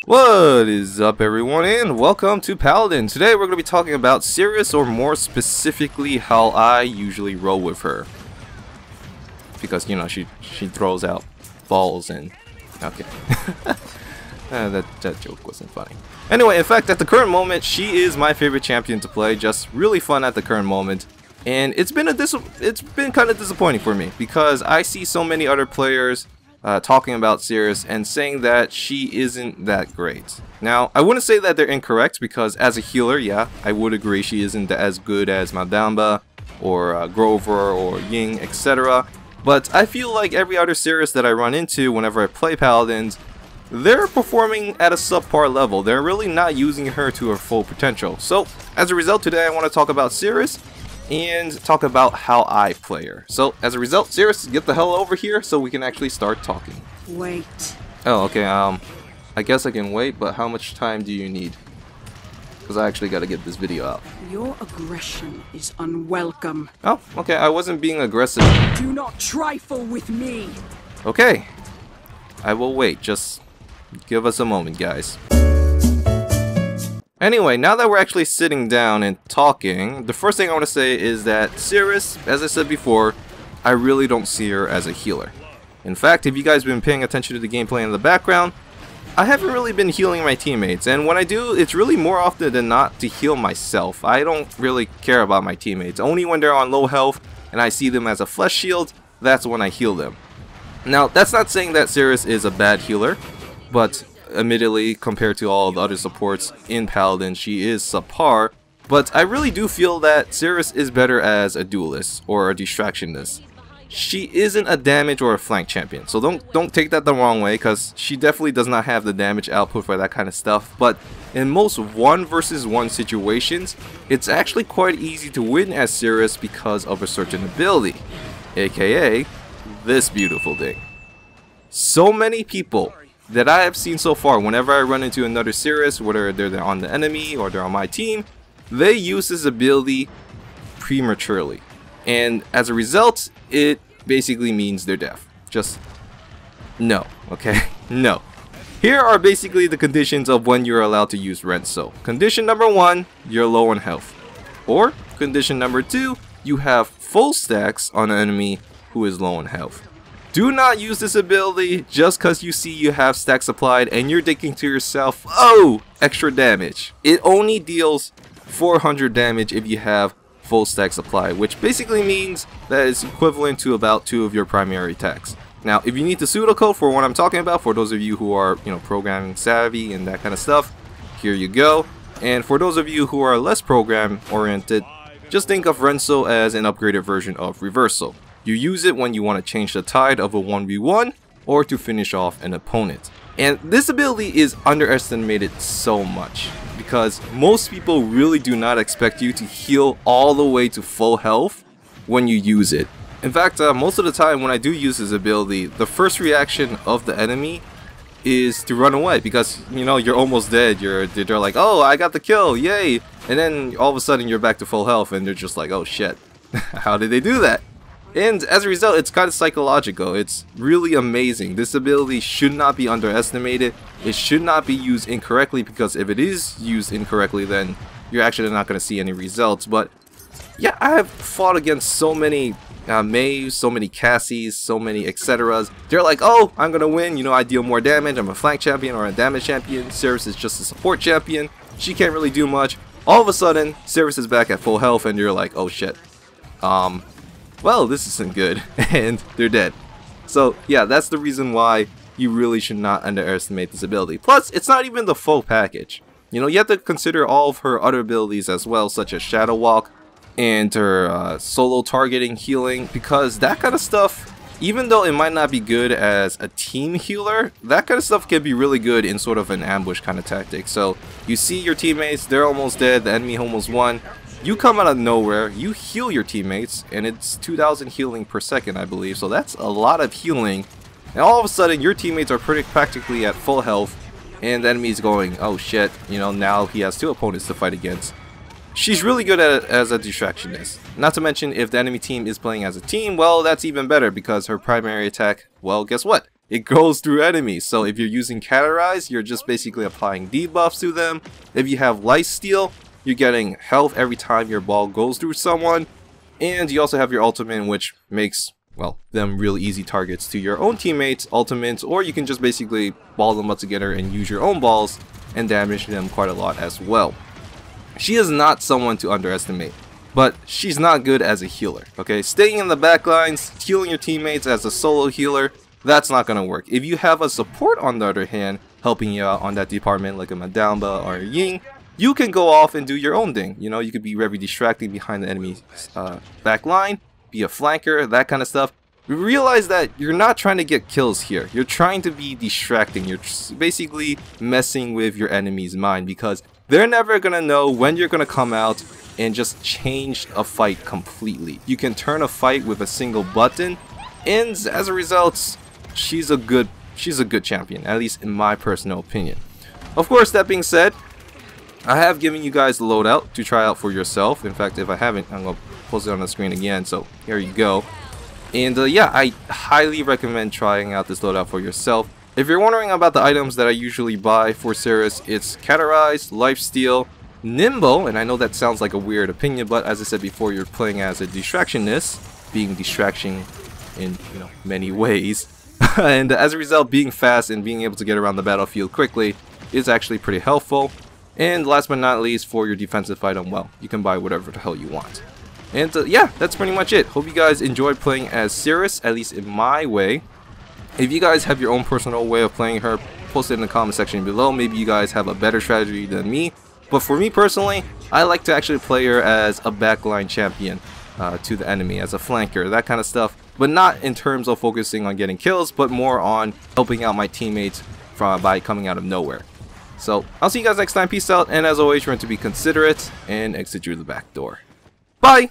What is up, everyone, and welcome to Paladins. Today we're going to be talking about Seris, or more specifically how I usually roll with her. Because, you know, she throws out balls and... okay. that joke wasn't funny. Anyway, in fact, at the current moment, she is my favorite champion to play. Just really fun at the current moment. And it's been kind of disappointing for me, because I see so many other players talking about Seris and saying that she isn't that great. Now, I wouldn't say that they're incorrect, because as a healer, yeah, I would agree she isn't as good as Madamba or Grover or Ying, etc. But I feel like every other Seris that I run into whenever I play Paladins, they're performing at a subpar level. They're really not using her to her full potential. So, as a result, today I want to talk about Seris and talk about how I play her. So, as a result, Seris, get the hell over here so we can actually start talking. Wait. Oh, okay, I guess I can wait, but how much time do you need? Because I actually gotta get this video out. Your aggression is unwelcome. Oh, okay, I wasn't being aggressive. Do not trifle with me. Okay, I will wait, just give us a moment, guys. Anyway, now that we're actually sitting down and talking, the first thing I want to say is that Seris, as I said before, I really don't see her as a healer. In fact, if you guys have been paying attention to the gameplay in the background, I haven't really been healing my teammates, and when I do, it's really more often than not to heal myself. I don't really care about my teammates. Only when they're on low health and I see them as a flesh shield, that's when I heal them. Now, that's not saying that Seris is a bad healer, but admittedly, compared to all the other supports in Paladin, she is subpar. But I really do feel that Seris is better as a duelist or a distractionist. She isn't a damage or a flank champion, so don't take that the wrong way, because she definitely does not have the damage output for that kind of stuff. But in most 1 versus 1 situations, it's actually quite easy to win as Seris because of a certain ability, aka this beautiful thing. So many people that I have seen so far, whenever I run into another Seris, whether they're on the enemy or they're on my team, they use this ability prematurely. And as a result, it basically means they're deaf. Just no, okay? No. Here are basically the conditions of when you're allowed to use Renso. Condition number 1, you're low on health. Or condition number 2, you have full stacks on an enemy who is low on health. Do not use this ability just because you see you have stacks applied and you're thinking to yourself, oh, extra damage. It only deals 400 damage if you have full stacks applied, which basically means that it's equivalent to about 2 of your primary attacks. Now, if you need the pseudocode for what I'm talking about, for those of you who are, you know, programming savvy and that kind of stuff, here you go. And for those of you who are less program oriented, just think of Renso as an upgraded version of Reversal. You use it when you want to change the tide of a 1v1 or to finish off an opponent. And this ability is underestimated so much, because most people really do not expect you to heal all the way to full health when you use it. In fact, most of the time when I do use this ability, the first reaction of the enemy is to run away, because, you know, you're almost dead. They're like, oh, I got the kill, yay! And then all of a sudden you're back to full health and they're just like, oh shit, how did they do that? And as a result, it's kind of psychological. It's really amazing. This ability should not be underestimated. It should not be used incorrectly, because if it is used incorrectly, then you're actually not going to see any results. But yeah, I have fought against so many Maves, so many Cassies, so many etceteras. They're like, oh, I'm going to win. You know, I deal more damage. I'm a flank champion or a damage champion. Seris is just a support champion. She can't really do much. All of a sudden, Seris is back at full health and you're like, oh shit. Well, this isn't good, and they're dead. So yeah, that's the reason why you really should not underestimate this ability. Plus, it's not even the full package. You know, you have to consider all of her other abilities as well, such as Shadow Walk and her solo targeting healing, because that kind of stuff, even though it might not be good as a team healer, that kind of stuff can be really good in sort of an ambush kind of tactic. So you see your teammates, they're almost dead, the enemy almost won. You come out of nowhere, you heal your teammates, and it's 2,000 healing per second, I believe, so that's a lot of healing. And all of a sudden, your teammates are practically at full health, and the enemy's going, oh shit, you know, now he has 2 opponents to fight against. she's really good at it as a distractionist. Not to mention, if the enemy team is playing as a team, well, that's even better because her primary attack, well, guess what? It goes through enemies. So if you're using Categorize, you're just basically applying debuffs to them. If you have Lifesteal, you're getting health every time your ball goes through someone. And you also have your ultimate, which makes, well, them really easy targets to your own teammates' ultimates, or you can just basically ball them up together and use your own balls and damage them quite a lot as well. She is not someone to underestimate, but she's not good as a healer, okay? Staying in the back lines, healing your teammates as a solo healer, that's not gonna work. If you have a support, on the other hand, helping you out on that department like a Madamba or a Ying, you can go off and do your own thing. You know, you could be very distracting behind the enemy's back line, be a flanker, that kind of stuff. Realize that you're not trying to get kills here. You're trying to be distracting. You're basically messing with your enemy's mind because they're never gonna know when you're gonna come out and just change a fight completely. You can turn a fight with a single button, and as a result, she's a good champion, at least in my personal opinion. Of course, that being said, I have given you guys the loadout to try out for yourself. In fact, if I haven't, I'm gonna post it on the screen again, so here you go. And yeah, I highly recommend trying out this loadout for yourself. If you're wondering about the items that I usually buy for Seris, it's Categorize, Lifesteal, Nimble, and I know that sounds like a weird opinion, but as I said before, you're playing as a distractionist, being distraction in, you know, many ways. And as a result, being fast and being able to get around the battlefield quickly is actually pretty helpful. And last but not least, for your defensive item, well, you can buy whatever the hell you want. And yeah, that's pretty much it. Hope you guys enjoyed playing as Seris, at least in my way. If you guys have your own personal way of playing her, post it in the comment section below. Maybe you guys have a better strategy than me. But for me personally, I like to actually play her as a backline champion to the enemy, as a flanker, that kind of stuff. But not in terms of focusing on getting kills, but more on helping out my teammates by coming out of nowhere. So, I'll see you guys next time. Peace out, and as always, remember to be considerate and exit through the back door. Bye!